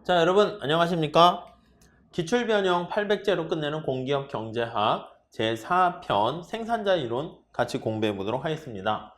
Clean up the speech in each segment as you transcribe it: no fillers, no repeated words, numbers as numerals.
자, 여러분 안녕하십니까? 기출변형 800제로 끝내는 공기업 경제학 제4편 생산자 이론 같이 공부해 보도록 하겠습니다.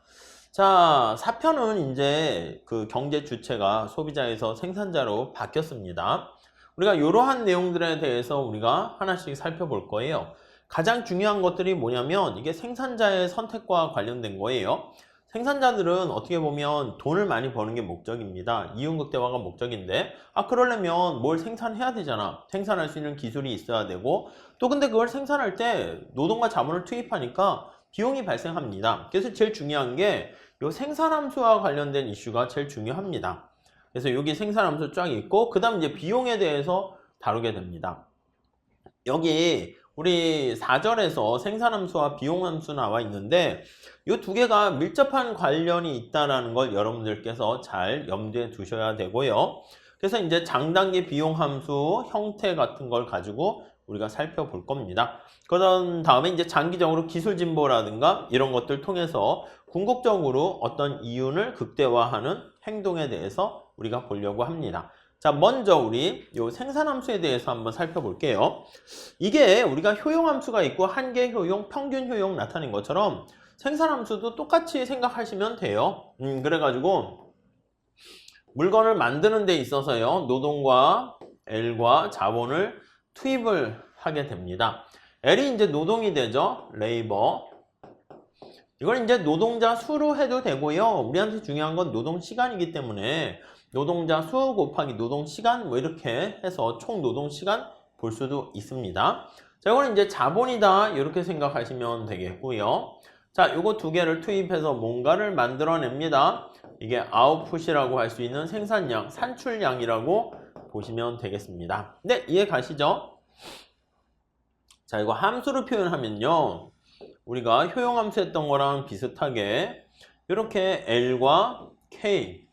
자, 4편은 이제 그 경제 주체가 소비자에서 생산자로 바뀌었습니다. 우리가 이러한 내용들에 대해서 우리가 하나씩 살펴볼 거예요. 가장 중요한 것들이 뭐냐면 이게 생산자의 선택과 관련된 거예요. 생산자들은 어떻게 보면 돈을 많이 버는 게 목적입니다. 이윤극대화가 목적인데 그러려면 뭘 생산해야 되잖아. 생산할 수 있는 기술이 있어야 되고 또 근데 그걸 생산할 때 노동과 자본을 투입하니까 비용이 발생합니다. 그래서 제일 중요한 게 이 생산함수와 관련된 이슈가 제일 중요합니다. 그래서 여기 생산함수 쫙 있고 그 다음 이제 비용에 대해서 다루게 됩니다. 여기 우리 4절에서 생산함수와 비용함수 나와 있는데 이 두 개가 밀접한 관련이 있다는 걸 여러분들께서 잘 염두에 두셔야 되고요. 그래서 이제 장단기 비용함수 형태 같은 걸 가지고 우리가 살펴볼 겁니다. 그런 다음에 이제 장기적으로 기술 진보라든가 이런 것들 통해서 궁극적으로 어떤 이윤을 극대화하는 행동에 대해서 우리가 보려고 합니다. 자, 먼저 우리 요 생산함수에 대해서 한번 살펴볼게요. 이게 우리가 효용함수가 있고 한계 효용, 평균 효용 나타낸 것처럼 생산함수도 똑같이 생각하시면 돼요. 그래가지고 물건을 만드는 데 있어서요. 노동과 L과 자본을 투입을 하게 됩니다. L이 이제 노동이 되죠. 레이버. 이걸 이제 노동자 수로 해도 되고요. 우리한테 중요한 건 노동 시간이기 때문에 노동자 수 곱하기 노동 시간 뭐 이렇게 해서 총 노동 시간 볼 수도 있습니다. 자, 이거는 이제 자본이다 이렇게 생각하시면 되겠고요. 자, 요거 두 개를 투입해서 뭔가를 만들어냅니다. 이게 아웃풋이라고 할 수 있는 생산량, 산출량이라고 보시면 되겠습니다. 네, 이해 가시죠? 자, 이거 함수로 표현하면요. 우리가 효용함수 했던 거랑 비슷하게 이렇게 L과 K,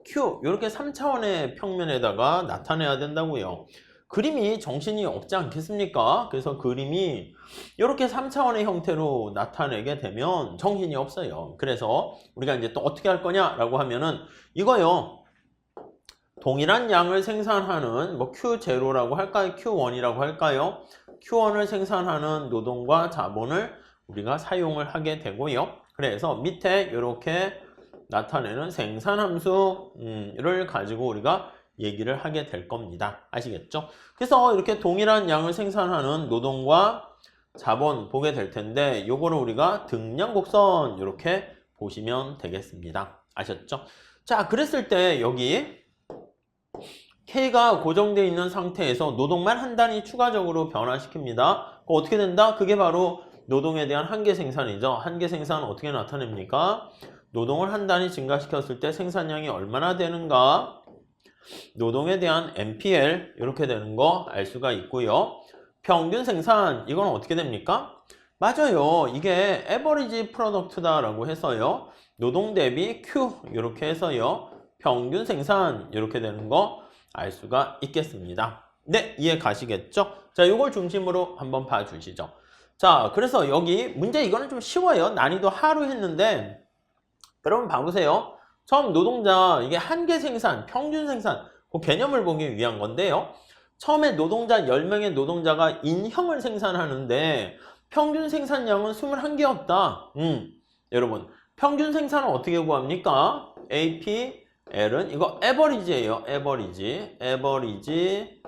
Q 이렇게 3차원의 평면에다가 나타내야 된다고요. 그림이 정신이 없지 않겠습니까? 그래서 그림이 이렇게 3차원의 형태로 나타내게 되면 정신이 없어요. 그래서 우리가 이제 또 어떻게 할 거냐라고 하면은 이거요. 동일한 양을 생산하는 뭐 Q0라고 할까요? Q1이라고 할까요? Q1을 생산하는 노동과 자본을 우리가 사용을 하게 되고요. 그래서 밑에 이렇게 나타내는 생산함수를 가지고 우리가 얘기를 하게 될 겁니다. 아시겠죠? 그래서 이렇게 동일한 양을 생산하는 노동과 자본 보게 될 텐데 요거를 우리가 등량곡선 이렇게 보시면 되겠습니다. 아셨죠? 자, 그랬을 때 여기 K가 고정되어 있는 상태에서 노동만 한 단위 추가적으로 변화시킵니다. 어떻게 된다? 그게 바로 노동에 대한 한계 생산이죠. 한계 생산은 어떻게 나타냅니까? 노동을 한 단위 증가시켰을 때 생산량이 얼마나 되는가? 노동에 대한 MPL 이렇게 되는 거 알 수가 있고요. 평균 생산 이건 어떻게 됩니까? 맞아요. 이게 에버리지 프로덕트다라고 해서요. 노동 대비 Q 이렇게 해서요. 평균 생산 이렇게 되는 거 알 수가 있겠습니다. 네, 이해 가시겠죠? 자, 이걸 중심으로 한번 봐주시죠. 자, 그래서 여기 문제 이거는 좀 쉬워요. 난이도 하로 했는데 여러분 봐보세요. 처음 노동자 이게 한계 생산, 평균 생산 그 개념을 보기 위한 건데요. 처음에 노동자 10명의 노동자가 인형을 생산하는데 평균 생산량은 21개였다. 여러분 평균 생산은 어떻게 구합니까? AP, L은 이거 에버리지예요. 에버리지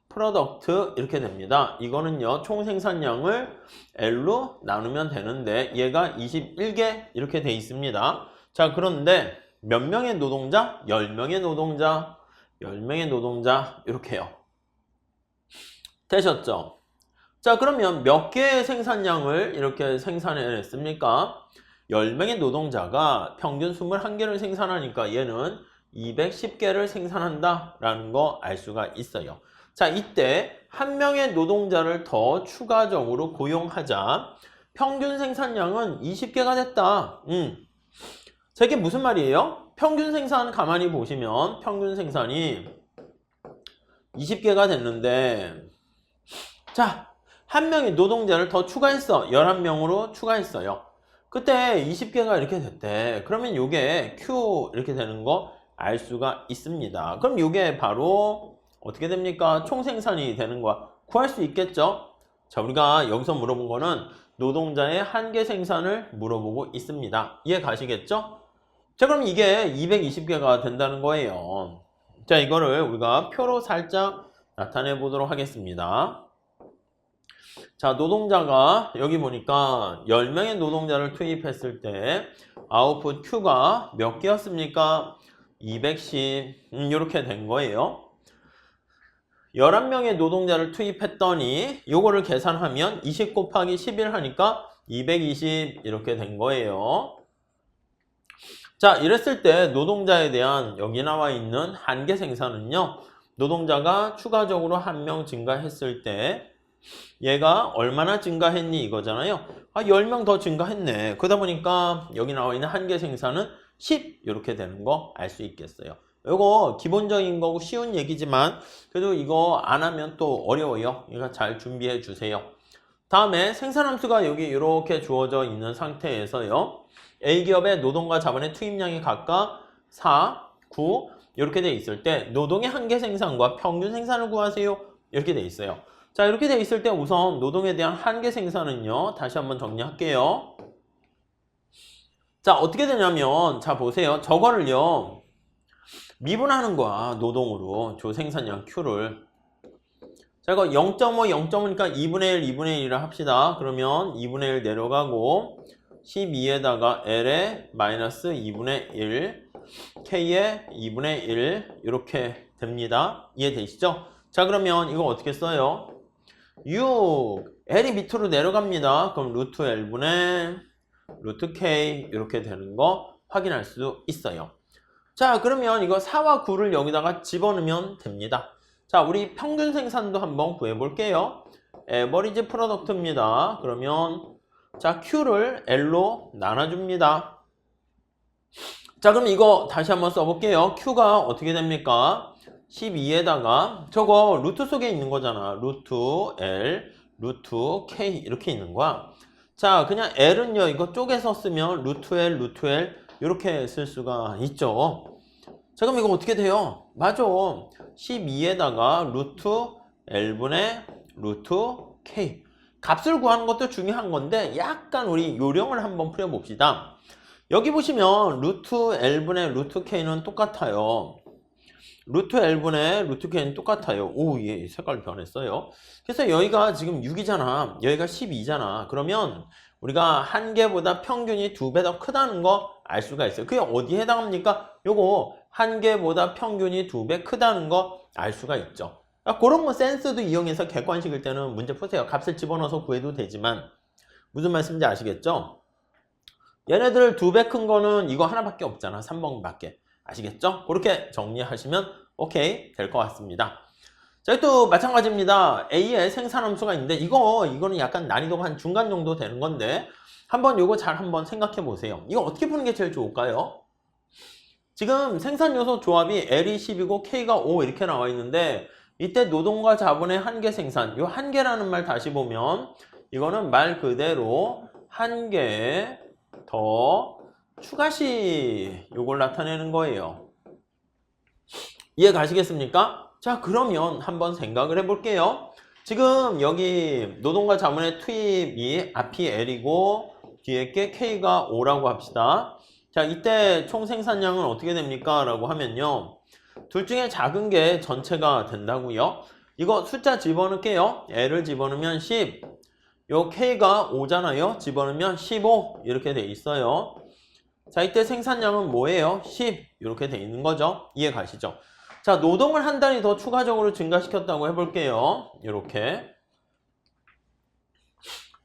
프로덕트 이렇게 됩니다. 이거는요. 총 생산량을 L로 나누면 되는데 얘가 21개 이렇게 돼 있습니다. 자, 그런데 몇 명의 노동자? 10명의 노동자. 10명의 노동자 이렇게요. 되셨죠? 자, 그러면 몇 개의 생산량을 이렇게 생산해냈습니까? 10명의 노동자가 평균 21개를 생산하니까 얘는 210개를 생산한다 라는 거 알 수가 있어요. 자, 이때 한 명의 노동자를 더 추가적으로 고용하자 평균 생산량은 20개가 됐다. 자, 이게 무슨 말이에요? 평균 생산 가만히 보시면 평균 생산이 20개가 됐는데 자, 한 명의 노동자를 더 추가했어. 11명으로 추가했어요. 그때 20개가 이렇게 됐대. 그러면 이게 Q 이렇게 되는 거 알 수가 있습니다. 그럼 이게 바로 어떻게 됩니까? 총생산이 되는 거야. 구할 수 있겠죠? 자, 우리가 여기서 물어본 거는 노동자의 한계 생산을 물어보고 있습니다. 이해 가시겠죠? 자, 그럼 이게 220개가 된다는 거예요. 자, 이거를 우리가 표로 살짝 나타내 보도록 하겠습니다. 자, 노동자가 여기 보니까 10명의 노동자를 투입했을 때 아웃풋 Q가 몇 개였습니까? 210 이렇게 된 거예요. 11명의 노동자를 투입했더니 요거를 계산하면 20 곱하기 11 하니까 220 이렇게 된 거예요. 자, 이랬을 때 노동자에 대한 여기 나와 있는 한계 생산은요. 노동자가 추가적으로 1명 증가했을 때 얘가 얼마나 증가했니 이거잖아요. 10명 더 증가했네. 그러다 보니까 여기 나와 있는 한계 생산은 10 이렇게 되는 거 알 수 있겠어요. 이거 기본적인 거고 쉬운 얘기지만 그래도 이거 안 하면 또 어려워요. 이거 잘 준비해 주세요. 다음에 생산함수가 여기 이렇게 주어져 있는 상태에서요. A기업의 노동과 자본의 투입량이 각각 4, 9 이렇게 돼 있을 때 노동의 한계 생산과 평균 생산을 구하세요. 이렇게 돼 있어요. 자, 이렇게 돼 있을 때 우선 노동에 대한 한계 생산은요. 다시 한번 정리할게요. 자, 어떻게 되냐면 자, 보세요. 저거를요. 미분하는 거야. 노동으로. 조 생산량 Q를. 자, 이거 0.5, 0.5니까 2분의 1, 2분의 1이라 합시다. 그러면 2분의 1 내려가고 12에다가 L에 마이너스 2분의 1, K에 2분의 1 이렇게 됩니다. 이해되시죠? 자, 그러면 이거 어떻게 써요? 6, L이 밑으로 내려갑니다. 그럼 루트 L분의 루트 K 이렇게 되는 거 확인할 수 있어요. 자, 그러면 이거 4와 9를 여기다가 집어넣으면 됩니다. 자, 우리 평균 생산도 한번 구해볼게요. 에버리지 프로덕트입니다. 그러면 자, Q를 L로 나눠줍니다. 자, 그럼 이거 다시 한번 써볼게요. Q가 어떻게 됩니까? 12에다가 저거 루트 속에 있는 거잖아. 루트 L, 루트 K 이렇게 있는 거야. 자, 그냥 L은요, 이거 쪼개서 쓰면 루트 L, 루트 L 이렇게 쓸 수가 있죠. 자, 그럼 이거 어떻게 돼요? 맞아. 12에다가 루트 L분의 루트 K. 값을 구하는 것도 중요한 건데 약간 우리 요령을 한번 풀어봅시다. 여기 보시면 루트 L분의 루트 K는 똑같아요. 루트 L분의 루트 K는 똑같아요. 오, 예, 색깔 변했어요. 그래서 여기가 지금 6이잖아. 여기가 12잖아. 그러면 우리가 한 개보다 평균이 2배 더 크다는 거 알 수가 있어요. 그게 어디에 해당합니까? 요거 한 개보다 평균이 2배 크다는 거 알 수가 있죠. 그런 거 센스도 이용해서 객관식일 때는 문제 푸세요. 값을 집어넣어서 구해도 되지만 무슨 말씀인지 아시겠죠? 얘네들 2배 큰 거는 이거 하나밖에 없잖아. 3번밖에. 아시겠죠? 그렇게 정리하시면 오케이 될 것 같습니다. 자, 또 마찬가지입니다. A의 생산함수가 있는데 이거는 약간 난이도가 한 중간 정도 되는 건데 한번 요거 잘 한번 생각해 보세요. 이거 어떻게 푸는 게 제일 좋을까요? 지금 생산 요소 조합이 L이 10이고 K가 5 이렇게 나와 있는데 이때 노동과 자본의 한계 생산, 요 한계라는 말 다시 보면 이거는 말 그대로 한 개 더 추가시 요걸 나타내는 거예요. 이해 가시겠습니까? 자, 그러면 한번 생각을 해볼게요. 지금 여기 노동과 자본의 투입이 앞이 L이고 뒤에 게 K가 5라고 합시다. 자, 이때 총 생산량은 어떻게 됩니까? 라고 하면요. 둘 중에 작은 게 전체가 된다고요. 이거 숫자 집어넣을게요. L을 집어넣으면 10. 요 K가 5잖아요. 집어넣으면 15 이렇게 돼 있어요. 자, 이때 생산량은 뭐예요? 10 이렇게 돼 있는 거죠. 이해 가시죠? 자, 노동을 한 단위 더 추가적으로 증가시켰다고 해볼게요. 이렇게.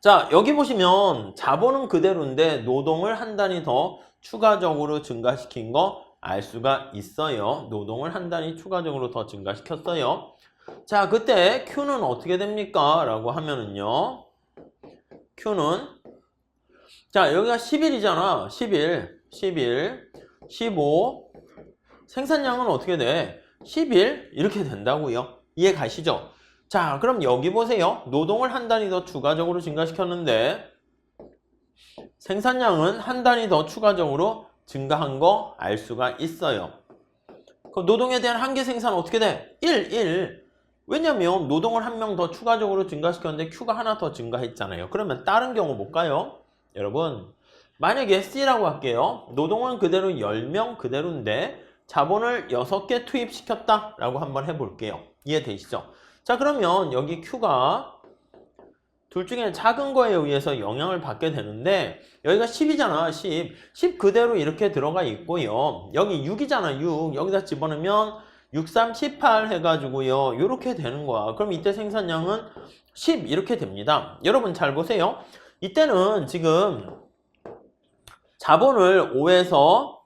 자, 여기 보시면 자본은 그대로인데 노동을 한 단위 더 추가적으로 증가시킨 거 알 수가 있어요. 노동을 한 단위 추가적으로 더 증가시켰어요. 자, 그때 Q는 어떻게 됩니까? 라고 하면은요. Q는 자, 여기가 11이잖아. 11, 15 생산량은 어떻게 돼? 11 이렇게 된다고요. 이해 가시죠? 자, 그럼 여기 보세요. 노동을 한 단위 더 추가적으로 증가시켰는데 생산량은 한 단위 더 추가적으로 증가한 거 알 수가 있어요. 그럼 노동에 대한 한계 생산은 어떻게 돼? 1. 왜냐면 노동을 한 명 더 추가적으로 증가시켰는데 Q가 하나 더 증가했잖아요. 그러면 다른 경우 볼까요? 여러분, 만약에 C라고 할게요. 노동은 그대로 10명 그대로인데 자본을 6개 투입시켰다 라고 한번 해볼게요. 이해되시죠? 자, 그러면 여기 Q가 둘 중에 작은 거에 의해서 영향을 받게 되는데 여기가 10이잖아. 10 그대로 이렇게 들어가 있고요. 여기 6이잖아. 6 여기다 집어넣으면 6, 3, 18 해가지고요. 이렇게 되는 거야. 그럼 이때 생산량은 10 이렇게 됩니다. 여러분 잘 보세요. 이때는 지금 자본을 5에서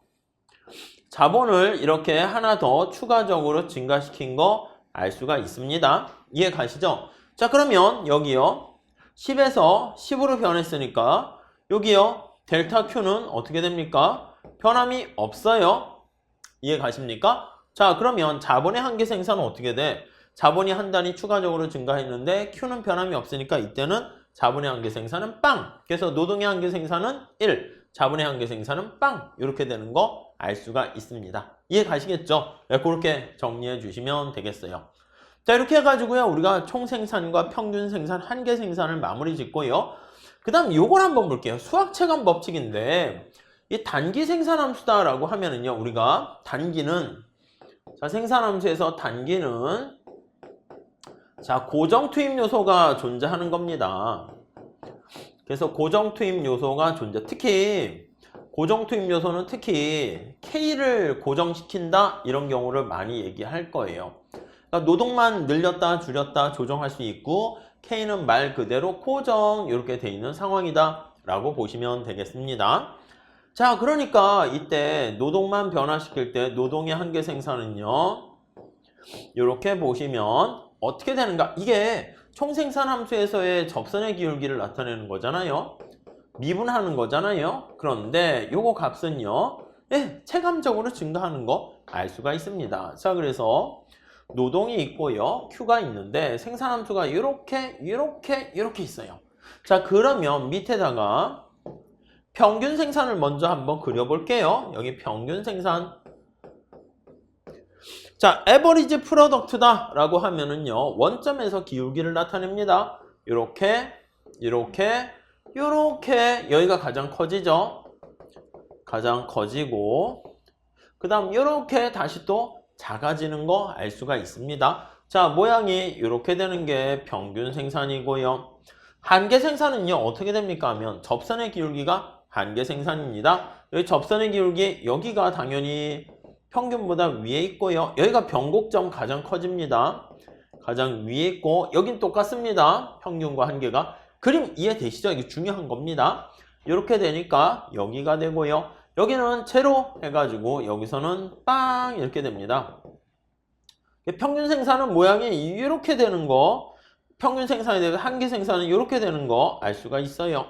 자본을 이렇게 하나 더 추가적으로 증가시킨 거 알 수가 있습니다. 이해 가시죠? 자, 그러면 여기요. 10에서 10으로 변했으니까 여기요. 델타 Q는 어떻게 됩니까? 변함이 없어요. 이해 가십니까? 자, 그러면 자본의 한계 생산은 어떻게 돼? 자본이 한 단위 추가적으로 증가했는데 Q는 변함이 없으니까 이때는 자본의 한계 생산은 빵! 그래서 노동의 한계 생산은 1, 자본의 한계 생산은 빵! 이렇게 되는 거 알 수가 있습니다. 이해 가시겠죠? 네, 그렇게 정리해 주시면 되겠어요. 자, 이렇게 해가지고요. 우리가 총 생산과 평균 생산, 한계 생산을 마무리 짓고요. 그 다음 요걸 한번 볼게요. 수학 체감 법칙인데 이 단기 생산함수다라고 하면은요. 우리가 단기는 자, 생산함수에서 단기는 자, 고정 투입 요소가 존재하는 겁니다. 그래서 고정 투입 요소가 특히 고정 투입 요소는 특히 K를 고정시킨다 이런 경우를 많이 얘기할 거예요. 그러니까 노동만 늘렸다 줄였다 조정할 수 있고 K는 말 그대로 고정 이렇게 돼 있는 상황이다 라고 보시면 되겠습니다. 자, 그러니까 이때 노동만 변화시킬 때 노동의 한계 생산은요 이렇게 보시면 어떻게 되는가? 이게 총생산함수에서의 접선의 기울기를 나타내는 거잖아요. 미분하는 거잖아요. 그런데 요거 값은요 체감적으로 증가하는 거 알 수가 있습니다. 자, 그래서 노동이 있고요 Q가 있는데 생산함수가 이렇게 있어요. 자, 그러면 밑에다가 평균 생산을 먼저 한번 그려볼게요. 여기 평균 생산. 자, 에버리지 프로덕트다 라고 하면은요 원점에서 기울기를 나타냅니다. 이렇게 여기가 가장 커지죠. 가장 커지고 그 다음 이렇게 다시 또 작아지는 거 알 수가 있습니다. 자, 모양이 이렇게 되는 게 평균 생산이고요. 한계 생산은요 어떻게 됩니까 하면 접선의 기울기가 한계 생산입니다. 여기 접선의 기울기 여기가 당연히 평균보다 위에 있고요. 여기가 변곡점 가장 커집니다. 가장 위에 있고 여긴 똑같습니다. 평균과 한계가. 그림 이해되시죠? 이게 중요한 겁니다. 이렇게 되니까 여기가 되고요. 여기는 제로 해가지고 여기서는 빵 이렇게 됩니다. 평균 생산은 모양이 이렇게 되는 거, 평균 생산에 대해 한계 생산은 이렇게 되는 거 알 수가 있어요.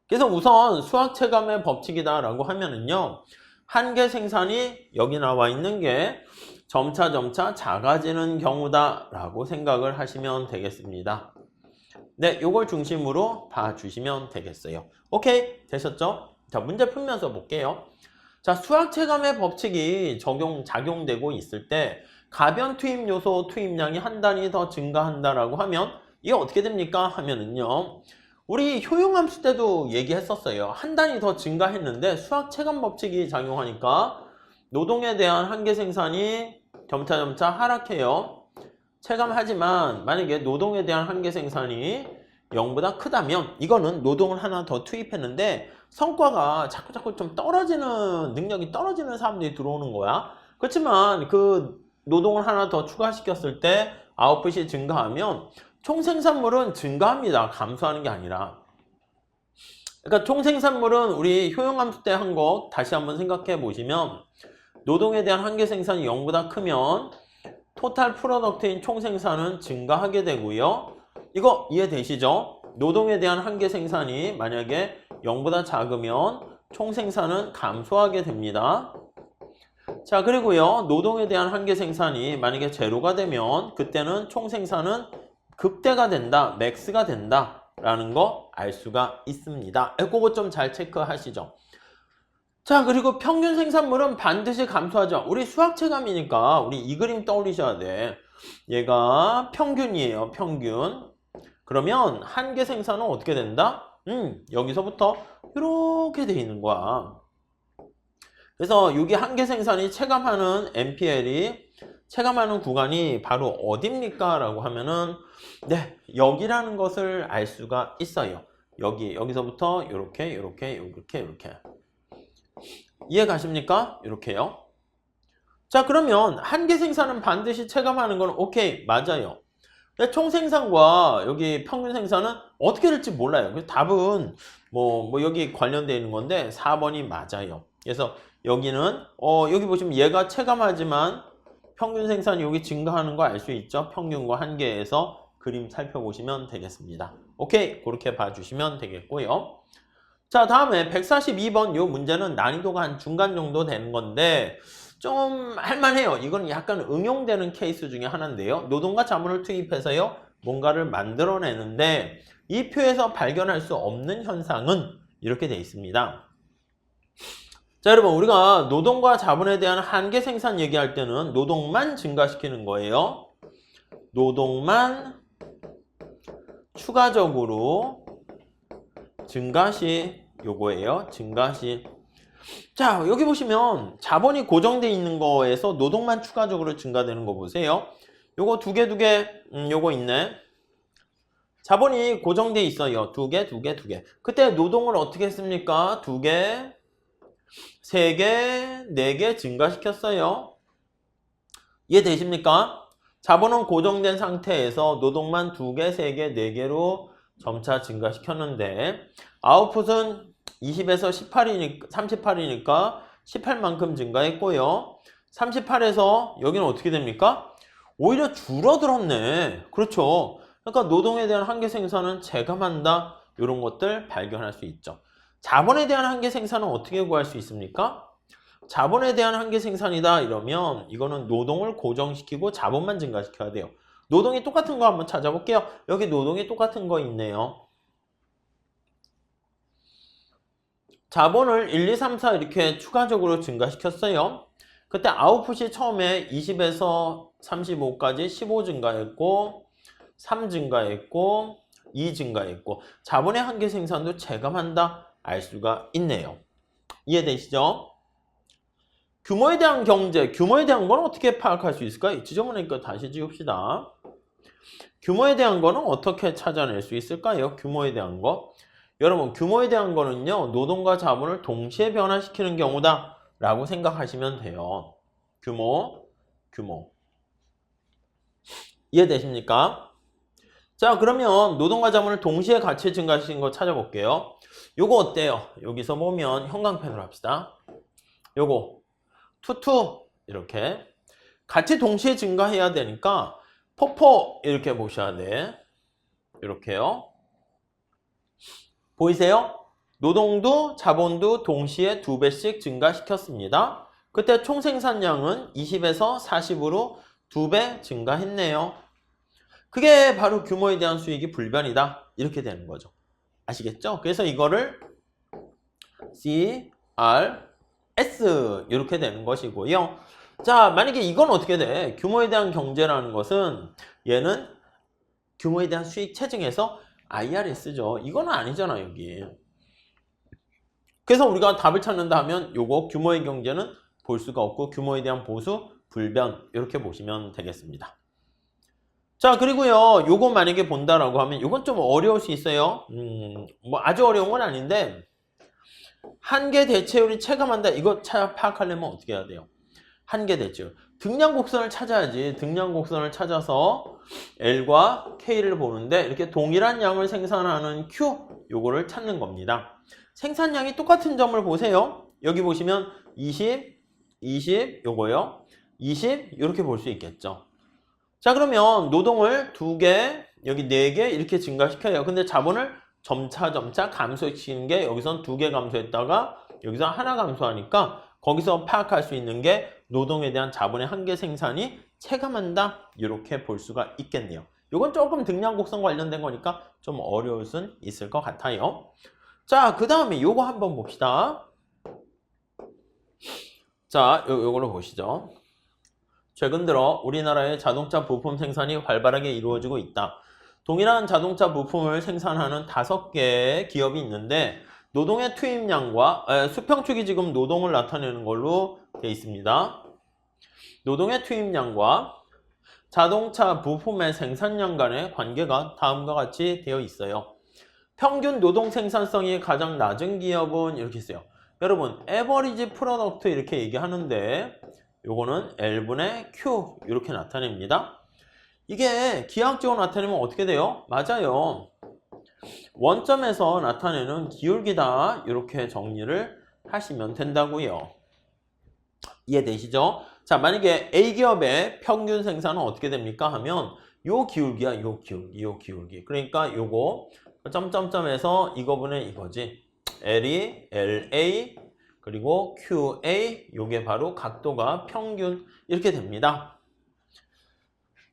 그래서 우선 수학 체감의 법칙이다 라고 하면은요 한계 생산이 여기 나와 있는 게 점차 작아지는 경우다 라고 생각을 하시면 되겠습니다. 네, 요걸 중심으로 봐주시면 되겠어요. 오케이, 되셨죠? 자, 문제 풀면서 볼게요. 자, 수학 체감의 법칙이 작용되고 있을 때 가변 투입 요소 투입량이 한 단위 더 증가한다라고 하면 이게 어떻게 됩니까? 하면은요. 우리 효용함수 때도 얘기했었어요. 한 단위 더 증가했는데 수학 체감 법칙이 작용하니까 노동에 대한 한계 생산이 점차 하락해요. 체감하지만 만약에 노동에 대한 한계 생산이 0보다 크다면 이거는 노동을 하나 더 투입했는데 성과가 자꾸 좀 떨어지는 능력이 떨어지는 사람들이 들어오는 거야. 그렇지만 그 노동을 하나 더 추가시켰을 때 아웃풋이 증가하면 총생산물은 증가합니다. 감소하는 게 아니라. 그러니까 총생산물은 우리 효용함수 때 한 거 다시 한번 생각해 보시면 노동에 대한 한계 생산이 0보다 크면 토탈 프로덕트인 총생산은 증가하게 되고요. 이거 이해되시죠? 노동에 대한 한계 생산이 만약에 0보다 작으면 총생산은 감소하게 됩니다. 자, 그리고요. 노동에 대한 한계 생산이 만약에 제로가 되면 그때는 총생산은 극대가 된다, 맥스가 된다 라는 거 알 수가 있습니다. 그거 좀 잘 체크하시죠. 자, 그리고 평균 생산물은 반드시 감소하죠. 우리 수학 체감이니까 우리 이 그림 떠올리셔야 돼. 얘가 평균이에요. 평균. 그러면 한계 생산은 어떻게 된다? 여기서부터 이렇게 돼 있는 거야. 그래서 여기 한계 생산이 체감하는 MPL이 체감하는 구간이 바로 어딥니까? 라고 하면은 네, 여기라는 것을 알 수가 있어요. 여기서부터 이렇게 이해 가십니까? 이렇게요. 자, 그러면 한계 생산은 반드시 체감하는 건 오케이, 맞아요. 근데 총 생산과 여기 평균 생산은 어떻게 될지 몰라요. 그래서 답은 뭐 여기 관련되어 있는 건데 4번이 맞아요. 그래서 여기는 여기 보시면 얘가 체감하지만 평균 생산이 여기 증가하는 거 알 수 있죠? 평균과 한계에서 그림 살펴보시면 되겠습니다. 오케이, 그렇게 봐주시면 되겠고요. 자, 다음에 142번 요 문제는 난이도가 한 중간 정도 되는 건데 좀 할만해요. 이건 약간 응용되는 케이스 중에 하나인데요. 노동과 자본을 투입해서요, 뭔가를 만들어내는데 이 표에서 발견할 수 없는 현상은 이렇게 돼 있습니다. 자, 여러분, 우리가 노동과 자본에 대한 한계 생산 얘기할 때는 노동만 증가시키는 거예요. 노동만 추가적으로 증가시 요거예요. 증가시. 자, 여기 보시면 자본이 고정돼 있는 거에서 노동만 추가적으로 증가되는 거 보세요. 요거 두 개, 요거 있네. 자본이 고정돼 있어요. 두 개. 그때 노동을 어떻게 했습니까? 두 개, 세 개, 네 개 증가시켰어요. 이해되십니까? 자본은 고정된 상태에서 노동만 두 개, 세 개, 네 개로 점차 증가시켰는데 아웃풋은 20에서 38이니까 18만큼 증가했고요. 38에서 여기는 어떻게 됩니까? 오히려 줄어들었네. 그렇죠. 그러니까 노동에 대한 한계 생산은 체감한다. 이런 것들 발견할 수 있죠. 자본에 대한 한계 생산은 어떻게 구할 수 있습니까? 자본에 대한 한계 생산이다 이러면 이거는 노동을 고정시키고 자본만 증가시켜야 돼요. 노동이 똑같은 거 한번 찾아볼게요. 여기 노동이 똑같은 거 있네요. 자본을 1, 2, 3, 4 이렇게 추가적으로 증가시켰어요. 그때 아웃풋이 처음에 20에서 35까지 15 증가했고 3 증가했고 2 증가했고 자본의 한계 생산도 체감한다 알 수가 있네요. 이해되시죠? 규모에 대한 경제, 규모에 대한 건 어떻게 파악할 수 있을까요? 지저분하니까 다시 지웁시다. 규모에 대한 거는 어떻게 찾아낼 수 있을까요? 규모에 대한 거. 여러분, 규모에 대한 거는요, 노동과 자본을 동시에 변화시키는 경우다 라고 생각하시면 돼요. 규모. 이해되십니까? 자, 그러면 노동과 자본을 동시에 같이 증가시킨 거 찾아볼게요. 요거 어때요? 여기서 보면 형광펜으로 합시다. 요거 투투 이렇게 같이 동시에 증가해야 되니까 포포 이렇게 보셔야 돼. 이렇게요. 보이세요? 노동도 자본도 동시에 2배씩 증가시켰습니다. 그때 총 생산량은 20에서 40으로 2배 증가했네요. 그게 바로 규모에 대한 수익이 불변이다. 이렇게 되는 거죠. 아시겠죠? 그래서 이거를 C, R, S 이렇게 되는 것이고요. 자, 만약에 이건 어떻게 돼? 규모에 대한 경제라는 것은 얘는 규모에 대한 수익 체증에서 IRS죠. 이건 아니잖아, 여기. 그래서 우리가 답을 찾는다 하면 요거 규모의 경제는 볼 수가 없고 규모에 대한 보수, 불변 이렇게 보시면 되겠습니다. 자, 그리고요. 요거 만약에 본다라고 하면 요건 좀 어려울 수 있어요. 뭐 아주 어려운 건 아닌데 한계 대체율이 체감한다. 이거 파악하려면 어떻게 해야 돼요? 한계 대체율. 등량 곡선을 찾아야지. 등량 곡선을 찾아서 L과 K를 보는데 이렇게 동일한 양을 생산하는 Q 요거를 찾는 겁니다. 생산량이 똑같은 점을 보세요. 여기 보시면 20 요거요. 20 이렇게 볼 수 있겠죠. 자, 그러면 노동을 2개, 여기 4개 이렇게 증가시켜요. 근데 자본을 점차 감소시키는 게 여기선 2개 감소했다가 여기서 하나 감소하니까 거기서 파악할 수 있는 게 노동에 대한 자본의 한계 생산이 체감한다. 이렇게 볼 수가 있겠네요. 이건 조금 등량 곡선 관련된 거니까 좀 어려울 순 있을 것 같아요. 자, 그 다음에 요거 한번 봅시다. 자, 요걸로 보시죠. 최근 들어 우리나라의 자동차 부품 생산이 활발하게 이루어지고 있다. 동일한 자동차 부품을 생산하는 5개의 기업이 있는데 노동의 투입량과 수평축이 지금 노동을 나타내는 걸로 되어 있습니다. 노동의 투입량과 자동차 부품의 생산량 간의 관계가 다음과 같이 되어 있어요. 평균 노동 생산성이 가장 낮은 기업은 이렇게 있어요. 여러분, 에버리지 프로덕트 이렇게 얘기하는데 요거는 L분의 Q 이렇게 나타냅니다. 이게 기하학적으로 나타내면 어떻게 돼요? 맞아요. 원점에서 나타내는 기울기다 이렇게 정리를 하시면 된다고요. 이해되시죠? 자, 만약에 A기업의 평균 생산은 어떻게 됩니까? 하면 요 기울기야, 요 기울기, 요 기울기. 그러니까 요거 점점점에서 이거분의 이거지. L이 LA 그리고 QA 요게 바로 각도가 평균 이렇게 됩니다.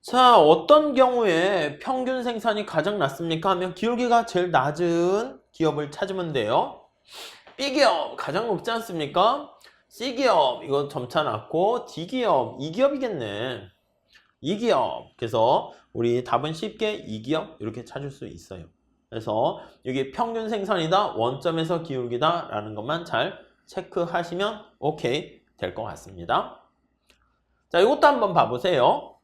자, 어떤 경우에 평균 생산이 가장 낮습니까? 하면 기울기가 제일 낮은 기업을 찾으면 돼요. B기업 가장 높지 않습니까? C기업 이거 점차 낮고 D기업 2기업이겠네. 2기업. 그래서 우리 답은 쉽게 2기업 이렇게 찾을 수 있어요. 그래서 여기 평균 생산이다, 원점에서 기울기다 라는 것만 잘 체크하시면 오케이 될 것 같습니다. 자, 이것도 한번 봐보세요.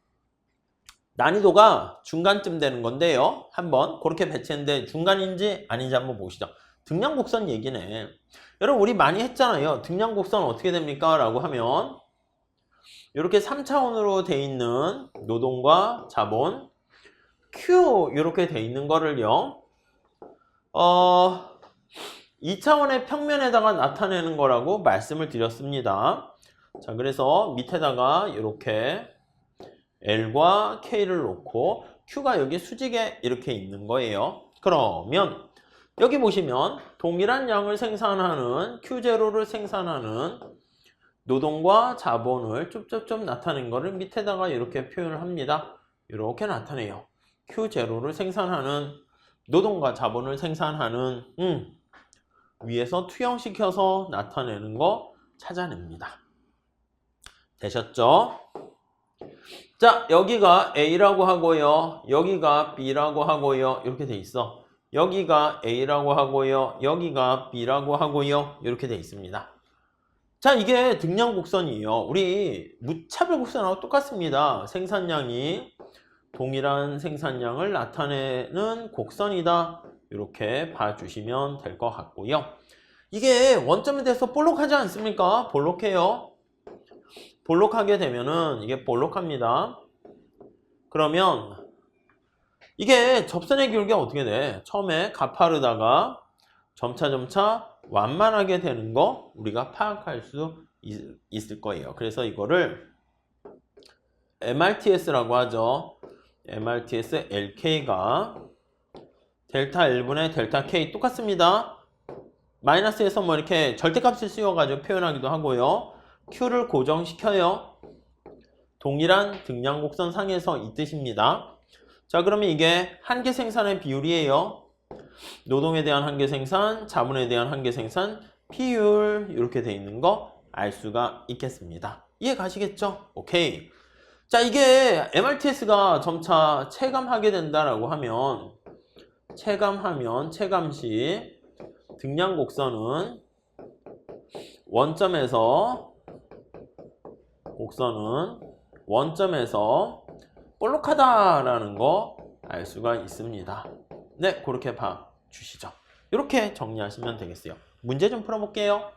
난이도가 중간쯤 되는 건데요. 한번 그렇게 배치했는데 중간인지 아닌지 한번 보시죠. 등량곡선 얘기네. 여러분 우리 많이 했잖아요. 등량곡선 어떻게 됩니까? 라고 하면 이렇게 3차원으로 돼 있는 노동과 자본 Q 이렇게 돼 있는 거를요. 2차원의 평면에다가 나타내는 거라고 말씀을 드렸습니다. 자, 그래서 밑에다가 이렇게 L과 K를 놓고 Q가 여기 수직에 이렇게 있는 거예요. 그러면 여기 보시면 동일한 양을 생산하는 Q0를 생산하는 노동과 자본을 쭉쭉쭉 나타낸 거를 밑에다가 이렇게 표현을 합니다. 이렇게 나타내요. Q0를 생산하는 노동과 자본을 생산하는 위에서 투영시켜서 나타내는 거 찾아냅니다. 되셨죠? 자, 여기가 A라고 하고요. 여기가 B라고 하고요. 이렇게 돼 있어. 여기가 A라고 하고요. 여기가 B라고 하고요. 이렇게 돼 있습니다. 자, 이게 등량곡선이에요. 우리 무차별 곡선하고 똑같습니다. 생산량이 동일한 생산량을 나타내는 곡선이다. 이렇게 봐주시면 될 것 같고요. 이게 원점에 대해서 볼록하지 않습니까? 볼록해요. 볼록하게 되면은 이게 볼록합니다. 그러면 이게 접선의 기울기가 어떻게 돼? 처음에 가파르다가 점차 완만하게 되는 거 우리가 파악할 수 있을 거예요. 그래서 이거를 MRTS라고 하죠. MRTS LK가 델타 L분의 델타 K 똑같습니다. 마이너스에서 뭐 이렇게 절대값을 씌워가지고 표현하기도 하고요. Q를 고정시켜요. 동일한 등량곡선 상에서 이 뜻입니다. 자, 그러면 이게 한계 생산의 비율이에요. 노동에 대한 한계 생산, 자본에 대한 한계 생산, 비율 이렇게 돼 있는 거 알 수가 있겠습니다. 이해 가시겠죠? 오케이. 자, 이게 MRTS가 점차 체감하게 된다라고 하면 체감시 등량곡선은 원점에서 볼록하다라는 거 알 수가 있습니다. 네, 그렇게 봐주시죠. 이렇게 정리하시면 되겠어요. 문제 좀 풀어볼게요.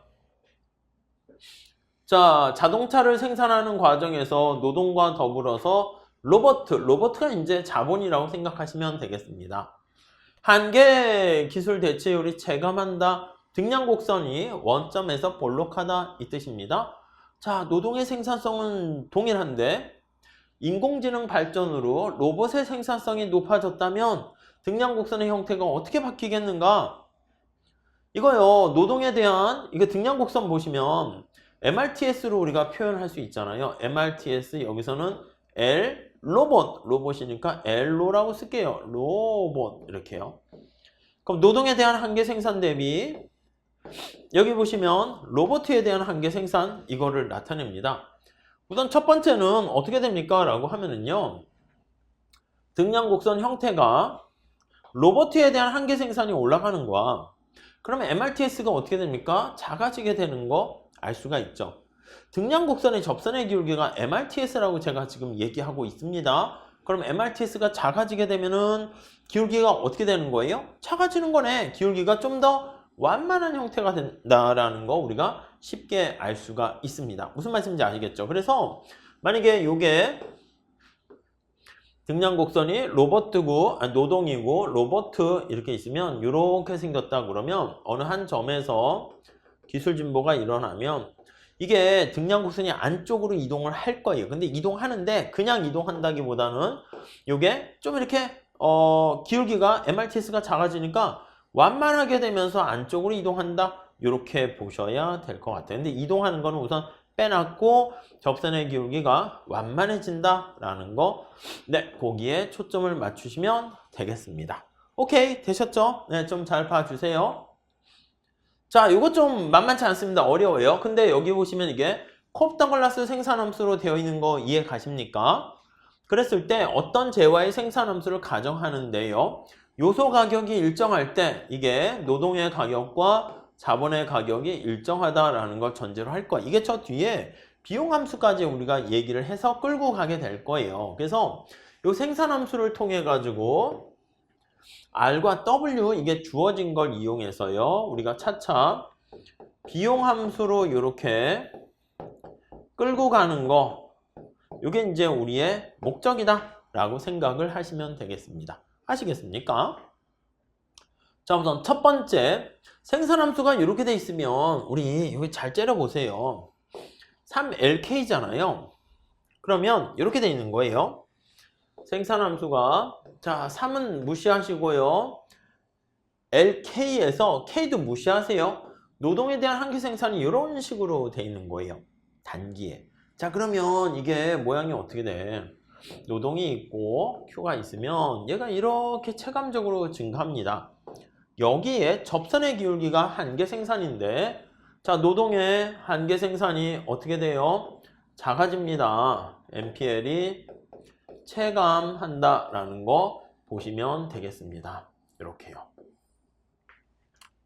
자, 자동차를 생산하는 과정에서 노동과 더불어서 로버트가 이제 자본이라고 생각하시면 되겠습니다. 한계 기술 대체율이 체감한다. 등량곡선이 원점에서 볼록하다 이 뜻입니다. 자, 노동의 생산성은 동일한데 인공지능 발전으로 로봇의 생산성이 높아졌다면 등량곡선의 형태가 어떻게 바뀌겠는가? 이거요, 노동에 대한 이거 등량곡선 보시면 MRTS로 우리가 표현할 수 있잖아요. MRTS 여기서는 L 로봇이니까 L로라고 쓸게요. 로봇 이렇게요. 그럼 노동에 대한 한계 생산 대비 여기 보시면 로봇에 대한 한계 생산 이거를 나타냅니다. 우선 첫 번째는 어떻게 됩니까? 라고 하면은요. 등량곡선 형태가 로봇에 대한 한계 생산이 올라가는 거야. 그러면 MRTS가 어떻게 됩니까? 작아지게 되는 거 알 수가 있죠. 등량곡선의 접선의 기울기가 MRTS라고 제가 지금 얘기하고 있습니다. 그럼 MRTS가 작아지게 되면은 기울기가 어떻게 되는 거예요? 작아지는 거네. 기울기가 좀 더 완만한 형태가 된다라는 거 우리가 쉽게 알 수가 있습니다. 무슨 말씀인지 아시겠죠? 그래서 만약에 요게 등량곡선이 로버트고 노동이고 로버트 이렇게 있으면 이렇게 생겼다 그러면 어느 한 점에서 기술 진보가 일어나면 이게 등량곡선이 안쪽으로 이동을 할 거예요. 근데 이동하는데 그냥 이동한다기보다는 이게 좀 이렇게 기울기가 MRTS가 작아지니까 완만하게 되면서 안쪽으로 이동한다. 이렇게 보셔야 될 것 같아요. 근데 이동하는 거는 우선 빼놨고 접선의 기울기가 완만해진다 라는 거, 네, 거기에 초점을 맞추시면 되겠습니다. 오케이, 되셨죠? 네, 좀 잘 봐주세요. 자, 이거 좀 만만치 않습니다. 어려워요. 근데 여기 보시면 이게 콥-더글라스 생산함수로 되어 있는 거 이해 가십니까? 그랬을 때 어떤 재화의 생산함수를 가정하는데요. 요소 가격이 일정할 때 이게 노동의 가격과 자본의 가격이 일정하다라는 걸 전제로 할 거야. 이게 저 뒤에 비용함수까지 우리가 얘기를 해서 끌고 가게 될 거예요. 그래서 이 생산함수를 통해 가지고 R과 W 이게 주어진 걸 이용해서요. 우리가 차차 비용함수로 이렇게 끌고 가는 거, 이게 이제 우리의 목적이다 라고 생각을 하시면 되겠습니다. 아시겠습니까? 자, 우선 첫 번째 생산함수가 이렇게 돼 있으면 우리 여기 잘 째려보세요. 3LK잖아요. 그러면 이렇게 돼 있는 거예요. 생산함수가 자 3은 무시하시고요. LK에서 K도 무시하세요. 노동에 대한 한계 생산이 이런 식으로 돼 있는 거예요. 단기에. 자, 그러면 이게 모양이 어떻게 돼? 노동이 있고 Q가 있으면 얘가 이렇게 체감적으로 증가합니다. 여기에 접선의 기울기가 한계 생산인데, 자, 노동의 한계 생산이 어떻게 돼요? 작아집니다. MPL이 체감한다라는 거 보시면 되겠습니다. 이렇게요.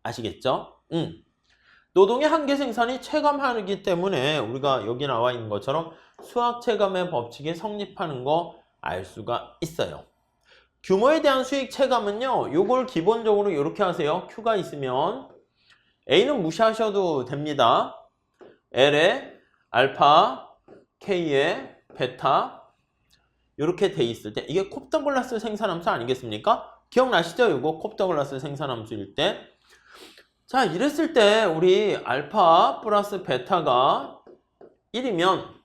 아시겠죠? 노동의 한계 생산이 체감하기 때문에 우리가 여기 나와 있는 것처럼 수학 체감의 법칙이 성립하는 거 알 수가 있어요. 규모에 대한 수익 체감은요, 요걸 기본적으로 이렇게 하세요. Q가 있으면 A는 무시하셔도 됩니다. L에 알파, K에 베타 이렇게 돼 있을 때 이게 콥-더글라스 생산함수 아니겠습니까? 기억나시죠? 이거 콥-더글라스 생산함수일 때. 자, 이랬을 때 우리 알파 플러스 베타가 1이면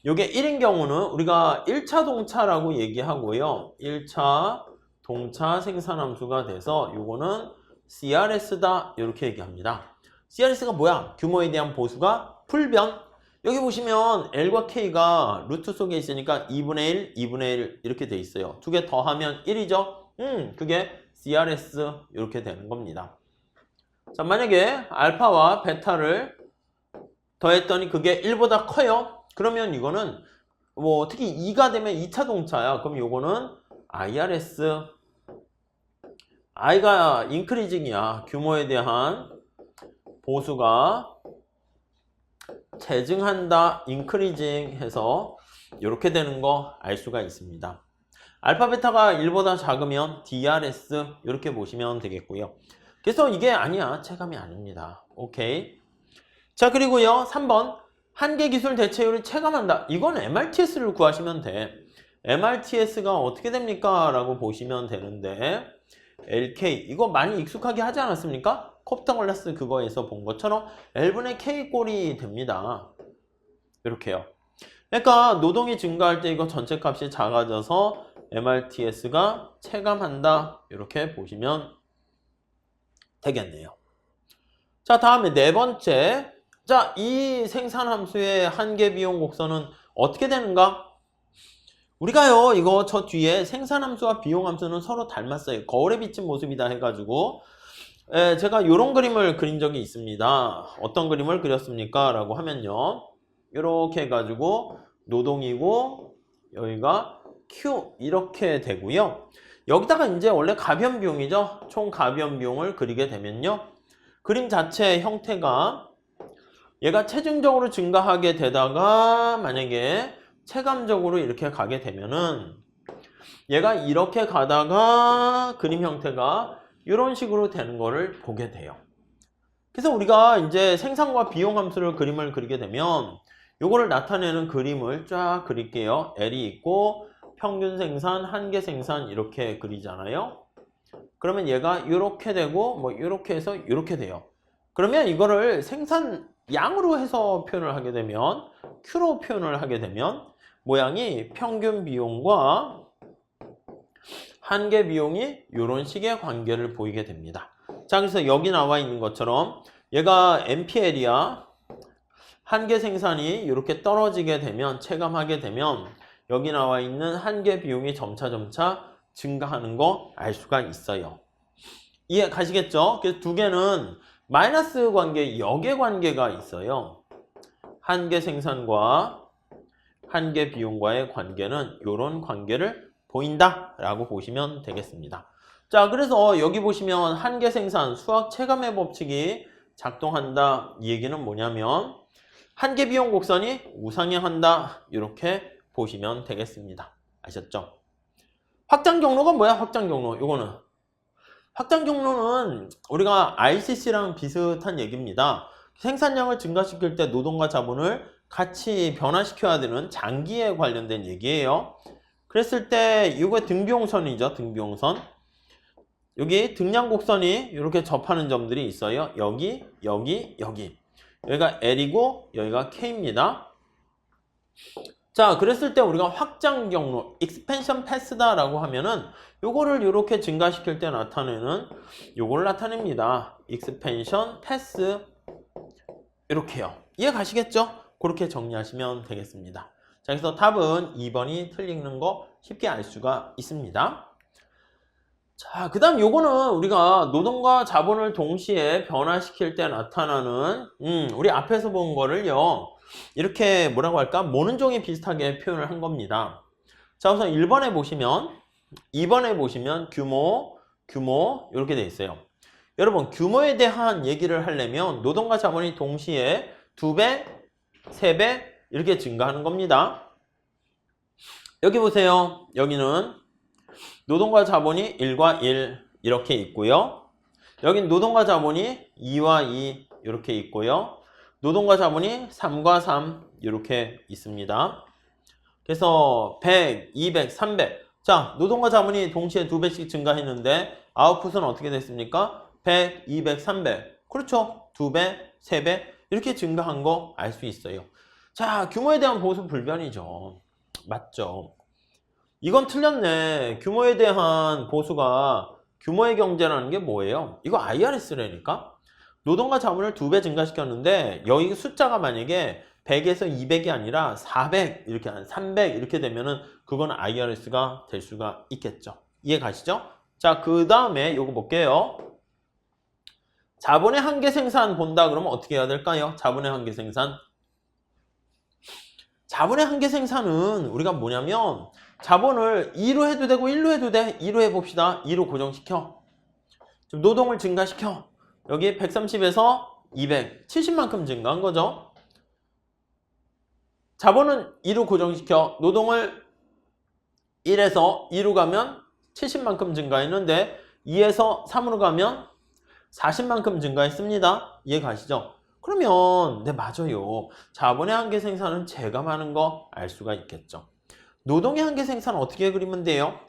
이게 1인 경우는 우리가 1차 동차라고 얘기하고요. 1차 동차 생산함수가 돼서 이거는 CRS다 이렇게 얘기합니다. CRS가 뭐야? 규모에 대한 보수가 풀변. 여기 보시면 L과 K가 루트 속에 있으니까 2분의 1, 2분의 1 이렇게 돼 있어요. 두 개 더하면 1이죠? 그게 CRS 이렇게 되는 겁니다. 자, 만약에 알파와 베타를 더했더니 그게 1보다 커요. 그러면 이거는 뭐 특히 2가 되면 2차 동차야. 그럼 이거는 IRS. I가 인크리징이야. 규모에 대한 보수가 재증한다, 인크리징 해서 이렇게 되는 거 알 수가 있습니다. 알파, 베타가 1보다 작으면 DRS 이렇게 보시면 되겠고요. 그래서 이게 아니야. 체감이 아닙니다. 오케이. 자, 그리고요. 3번. 한계 기술 대체율을 체감한다. 이건 MRTS를 구하시면 돼. MRTS가 어떻게 됩니까? 라고 보시면 되는데 LK 이거 많이 익숙하게 하지 않았습니까? 콥-더글라스 그거에서 본 것처럼 L분의 K 꼴이 됩니다. 이렇게요. 그러니까 노동이 증가할 때 이거 전체 값이 작아져서 MRTS가 체감한다. 이렇게 보시면 되겠네요. 자, 다음에 네 번째. 자, 이 생산함수의 한계 비용 곡선은 어떻게 되는가? 우리가요, 이거 저 뒤에 생산함수와 비용함수는 서로 닮았어요. 거울에 비친 모습이다 해가지고 제가 이런 그림을 그린 적이 있습니다. 어떤 그림을 그렸습니까? 라고 하면요. 이렇게 해가지고 노동이고 여기가 Q 이렇게 되고요. 여기다가 이제 원래 가변 비용이죠. 총 가변 비용을 그리게 되면요. 그림 자체의 형태가 얘가 체증적으로 증가하게 되다가 만약에 체감적으로 이렇게 가게 되면은 얘가 이렇게 가다가 그림 형태가 이런 식으로 되는 거를 보게 돼요. 그래서 우리가 이제 생산과 비용 함수를 그림을 그리게 되면 요거를 나타내는 그림을 쫙 그릴게요. L이 있고 평균 생산, 한계 생산 이렇게 그리잖아요. 그러면 얘가 이렇게 되고 뭐 이렇게 해서 이렇게 돼요. 그러면 이거를 생산 양으로 해서 표현을 하게 되면 Q로 표현을 하게 되면 모양이 평균 비용과 한계 비용이 이런 식의 관계를 보이게 됩니다. 자, 그래서 여기 나와 있는 것처럼 얘가 MPL이야. 한계 생산이 이렇게 떨어지게 되면 체감하게 되면 여기 나와 있는 한계 비용이 점차 증가하는 거 알 수가 있어요. 이해 가시겠죠? 그래서 두 개는 마이너스 관계, 역의 관계가 있어요. 한계 생산과 한계 비용과의 관계는 이런 관계를 보인다 라고 보시면 되겠습니다. 자, 그래서 여기 보시면 한계 생산, 수학 체감의 법칙이 작동한다. 이 얘기는 뭐냐면 한계 비용 곡선이 우상향한다. 이렇게 보시면 되겠습니다. 아셨죠? 확장 경로가 뭐야? 확장 경로. 요거는 확장 경로는 우리가 RCC랑 비슷한 얘기입니다. 생산량을 증가시킬 때 노동과 자본을 같이 변화시켜야 되는 장기에 관련된 얘기예요. 그랬을 때 이거 등비용선이죠. 등비용선. 여기 등량 곡선이 이렇게 접하는 점들이 있어요. 여기, 여기, 여기. 여기가 L이고 여기가 K입니다. 자, 그랬을 때 우리가 확장 경로, expansion pass다라고 하면은 요거를 이렇게 증가시킬 때 나타내는 요걸 나타냅니다. expansion pass 이렇게요. 이해 가시겠죠? 그렇게 정리하시면 되겠습니다. 자, 그래서 답은 2번이 틀리는 거 쉽게 알 수가 있습니다. 자, 그 다음 요거는 우리가 노동과 자본을 동시에 변화시킬 때 나타나는 우리 앞에서 본 거를요 이렇게 뭐라고 할까? 모는 종이 비슷하게 표현을 한 겁니다. 자, 우선 1번에 보시면 2번에 보시면 규모 이렇게 돼 있어요. 여러분 규모에 대한 얘기를 하려면 노동과 자본이 동시에 2배, 3배 이렇게 증가하는 겁니다. 여기 보세요. 여기는 노동과 자본이 1과 1 이렇게 있고요. 여긴 노동과 자본이 2와 2 이렇게 있고요. 노동과 자본이 3과 3 이렇게 있습니다. 그래서 100, 200, 300. 자, 노동과 자본이 동시에 2배씩 증가했는데 아웃풋은 어떻게 됐습니까? 100, 200, 300. 그렇죠. 2배, 3배 이렇게 증가한 거 알 수 있어요. 자, 규모에 대한 보수 불변이죠. 맞죠? 이건 틀렸네. 규모에 대한 보수가 규모의 경제라는 게 뭐예요? 이거 IRS라니까? 노동과 자본을 2배 증가시켰는데 여기 숫자가 만약에 100에서 200이 아니라 400 이렇게 300 이렇게 되면은 그건 IRS가 될 수가 있겠죠. 이해 가시죠? 자, 그 다음에 요거 볼게요. 자본의 한계 생산 본다 그러면 어떻게 해야 될까요? 자본의 한계 생산. 자본의 한계 생산은 우리가 뭐냐면 자본을 2로 해도 되고 1로 해도 돼. 2로 해봅시다. 2로 고정시켜. 좀 노동을 증가시켜. 여기 130에서 200, 70만큼 증가한 거죠. 자본은 2로 고정시켜. 노동을 1에서 2로 가면 70만큼 증가했는데 2에서 3으로 가면 40만큼 증가했습니다. 이해 가시죠? 그러면 네, 맞아요. 자본의 한계 생산은 제감하는 거 알 수가 있겠죠. 노동의 한계 생산은 어떻게 그리면 돼요?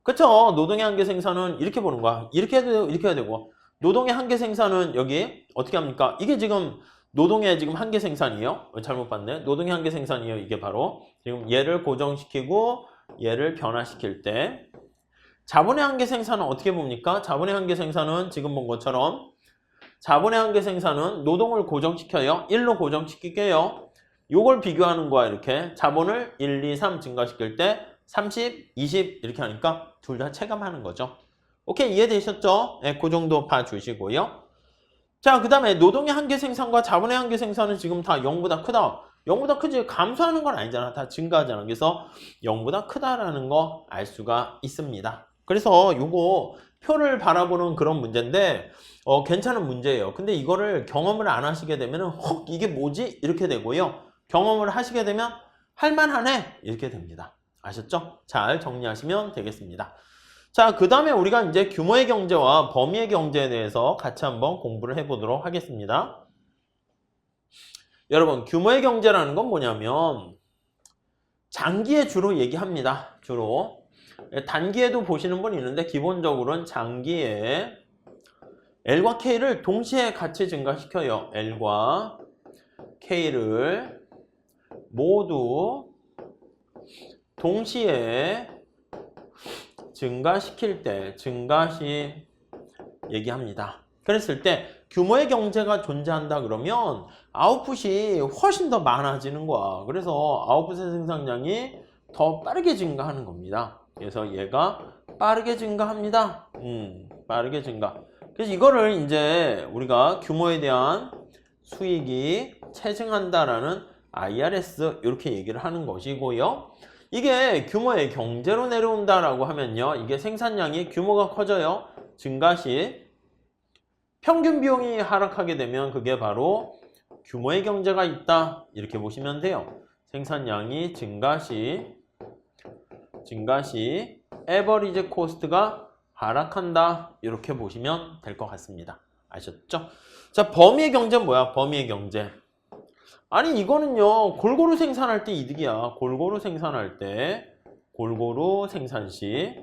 그쵸? 노동의 한계 생산은 이렇게 보는 거야. 이렇게 해도 되고 이렇게 해도 되고. 노동의 한계 생산은 여기 어떻게 합니까? 이게 지금 노동의 지금 한계 생산이에요. 잘못 봤네. 노동의 한계 생산이에요. 이게 바로 지금 얘를 고정시키고 얘를 변화시킬 때 자본의 한계 생산은 어떻게 봅니까? 자본의 한계 생산은 지금 본 것처럼 자본의 한계 생산은 노동을 고정시켜요. 1로 고정시킬게요. 요걸 비교하는 거야. 이렇게 자본을 1, 2, 3 증가시킬 때 30, 20 이렇게 하니까 둘 다 체감하는 거죠. 오케이, 이해되셨죠? 네, 그 정도 봐주시고요. 자, 그 다음에 노동의 한계 생산과 자본의 한계 생산은 지금 다 0보다 크다. 0보다 크지 감소하는 건 아니잖아. 다 증가하잖아. 그래서 0보다 크다라는 거 알 수가 있습니다. 그래서 요거 표를 바라보는 그런 문제인데 괜찮은 문제예요. 근데 이거를 경험을 안 하시게 되면 이게 뭐지? 이렇게 되고요. 경험을 하시게 되면 할만하네? 이렇게 됩니다. 아셨죠? 잘 정리하시면 되겠습니다. 자, 그 다음에 우리가 이제 규모의 경제와 범위의 경제에 대해서 같이 한번 공부를 해보도록 하겠습니다. 여러분, 규모의 경제라는 건 뭐냐면 장기에 주로 얘기합니다. 주로. 단기에도 보시는 분이 있는데 기본적으로는 장기에 L과 K를 동시에 같이 증가시켜요. L과 K를 모두 동시에 증가시킬 때 증가시 얘기합니다. 그랬을 때 규모의 경제가 존재한다 그러면 아웃풋이 훨씬 더 많아지는 거야. 그래서 아웃풋의 생산량이 더 빠르게 증가하는 겁니다. 그래서 얘가 빠르게 증가합니다. 빠르게 증가. 그래서 이거를 이제 우리가 규모에 대한 수익이 체증한다라는 IRS 이렇게 얘기를 하는 것이고요. 이게 규모의 경제로 내려온다라고 하면요. 이게 생산량이 규모가 커져요. 증가시 평균 비용이 하락하게 되면 그게 바로 규모의 경제가 있다. 이렇게 보시면 돼요. 생산량이 증가시 에버리지 코스트가 하락한다. 이렇게 보시면 될 것 같습니다. 아셨죠? 자, 범위의 경제는 뭐야? 범위의 경제. 아니 이거는요. 골고루 생산할 때 이득이야. 골고루 생산할 때 골고루 생산 시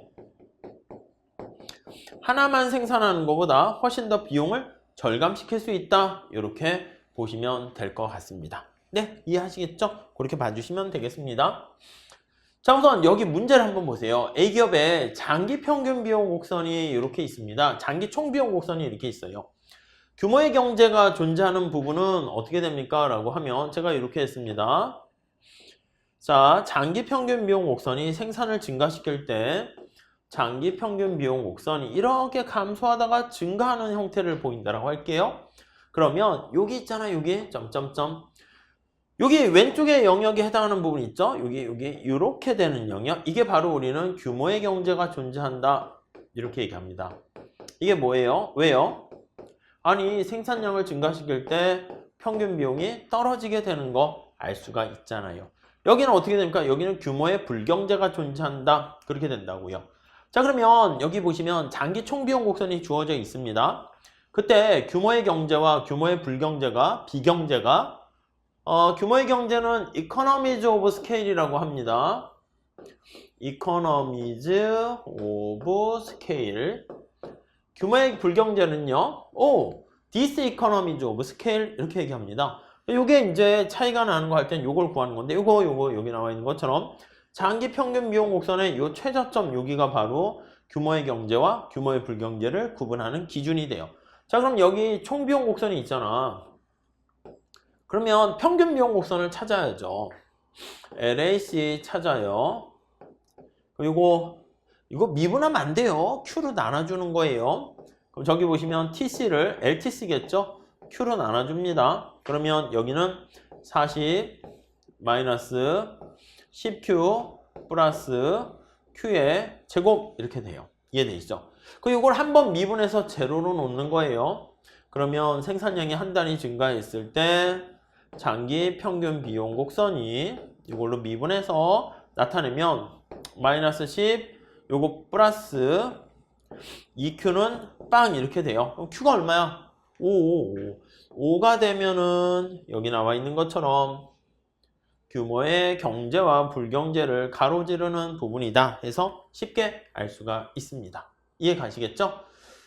하나만 생산하는 것보다 훨씬 더 비용을 절감시킬 수 있다. 이렇게 보시면 될 것 같습니다. 네, 이해하시겠죠? 그렇게 봐주시면 되겠습니다. 자, 우선 여기 문제를 한번 보세요. A기업의 장기 평균 비용 곡선이 이렇게 있습니다. 장기 총 비용 곡선이 이렇게 있어요. 규모의 경제가 존재하는 부분은 어떻게 됩니까? 라고 하면 제가 이렇게 했습니다. 자, 장기 평균 비용 곡선이 생산을 증가시킬 때 장기 평균 비용 곡선이 이렇게 감소하다가 증가하는 형태를 보인다라고 할게요. 그러면 여기 있잖아, 여기 점점점. 여기 왼쪽에 영역에 해당하는 부분 있죠? 여기 이렇게 되는 영역. 이게 바로 우리는 규모의 경제가 존재한다. 이렇게 얘기합니다. 이게 뭐예요? 왜요? 아니 생산량을 증가시킬 때 평균 비용이 떨어지게 되는 거 알 수가 있잖아요. 여기는 어떻게 됩니까? 여기는 규모의 불경제가 존재한다. 그렇게 된다고요. 자, 그러면 여기 보시면 장기 총비용 곡선이 주어져 있습니다. 그때 규모의 경제와 규모의 불경제가 비경제가 규모의 경제는 economies of scale이라고 합니다. economies of scale. 규모의 불경제는요. this economies of scale 이렇게 얘기합니다. 이게 이제 차이가 나는 거 할 땐 요걸 구하는 건데 요거 여기 나와 있는 것처럼 장기 평균 비용 곡선의 요 최저점 여기가 바로 규모의 경제와 규모의 불경제를 구분하는 기준이 돼요. 자, 그럼 여기 총비용 곡선이 있잖아. 그러면 평균 비용 곡선을 찾아야죠. LAC 찾아요. 그리고 이거 미분하면 안 돼요. Q로 나눠주는 거예요. 그럼 저기 보시면 TC를 LTC겠죠? Q로 나눠줍니다. 그러면 여기는 40 마이너스 10Q 플러스 Q의 제곱 이렇게 돼요. 이해되시죠? 그리고 이걸 한번 미분해서 제로로 놓는 거예요. 그러면 생산량이 한 단위 증가했을 때 장기 평균 비용 곡선이 이걸로 미분해서 나타내면 마이너스 10 요거 플러스 2Q는 빵 이렇게 돼요. 그럼 Q가 얼마야? 5가 되면은 여기 나와 있는 것처럼 규모의 경제와 불경제를 가로지르는 부분이다 해서 쉽게 알 수가 있습니다. 이해 가시겠죠?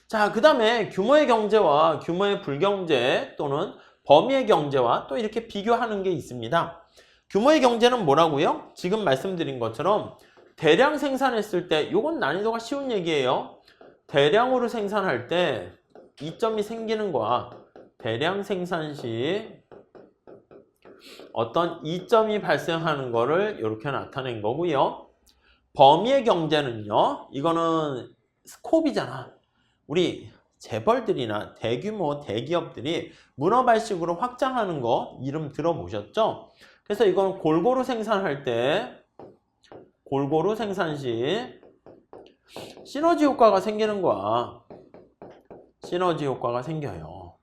자, 그 다음에 규모의 경제와 규모의 불경제 또는 범위의 경제와 또 이렇게 비교하는 게 있습니다. 규모의 경제는 뭐라고요? 지금 말씀드린 것처럼 대량 생산했을 때 이건 난이도가 쉬운 얘기예요. 대량으로 생산할 때 이점이 생기는 거야. 대량 생산 시 어떤 이점이 발생하는 거를 이렇게 나타낸 거고요. 범위의 경제는요. 이거는 스코업이잖아. 우리 재벌들이나 대규모 대기업들이 문어발식으로 확장하는 거 이름 들어보셨죠? 그래서 이건 골고루 생산할 때 골고루 생산 시 시너지 효과가 생기는 거야. 시너지 효과가 생겨요.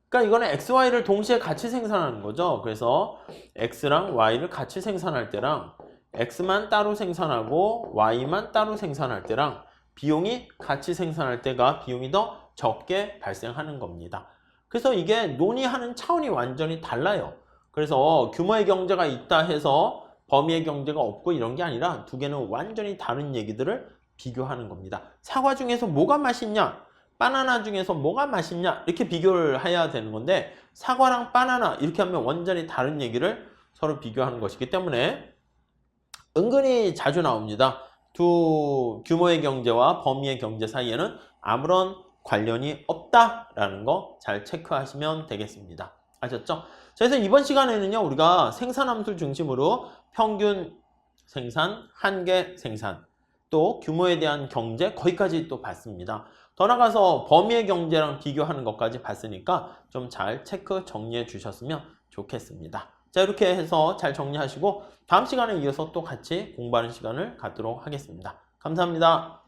그러니까 이거는 X, Y를 동시에 같이 생산하는 거죠. 그래서 X랑 Y를 같이 생산할 때랑 X만 따로 생산하고 Y만 따로 생산할 때랑 비용이 같이 생산할 때가 비용이 더 적게 발생하는 겁니다. 그래서 이게 논의하는 차원이 완전히 달라요. 그래서 규모의 경제가 있다 해서 범위의 경제가 없고 이런 게 아니라 두 개는 완전히 다른 얘기들을 비교하는 겁니다. 사과 중에서 뭐가 맛있냐? 바나나 중에서 뭐가 맛있냐? 이렇게 비교를 해야 되는 건데 사과랑 바나나 이렇게 하면 완전히 다른 얘기를 서로 비교하는 것이기 때문에 은근히 자주 나옵니다. 두 규모의 경제와 범위의 경제 사이에는 아무런 관련이 없다라는 거 잘 체크하시면 되겠습니다. 아셨죠? 자, 그래서 이번 시간에는요, 우리가 생산함수 중심으로 평균 생산, 한계 생산, 또 규모에 대한 경제 거기까지 또 봤습니다. 더 나가서 범위의 경제랑 비교하는 것까지 봤으니까 좀 잘 체크 정리해 주셨으면 좋겠습니다. 자, 이렇게 해서 잘 정리하시고 다음 시간에 이어서 또 같이 공부하는 시간을 갖도록 하겠습니다. 감사합니다.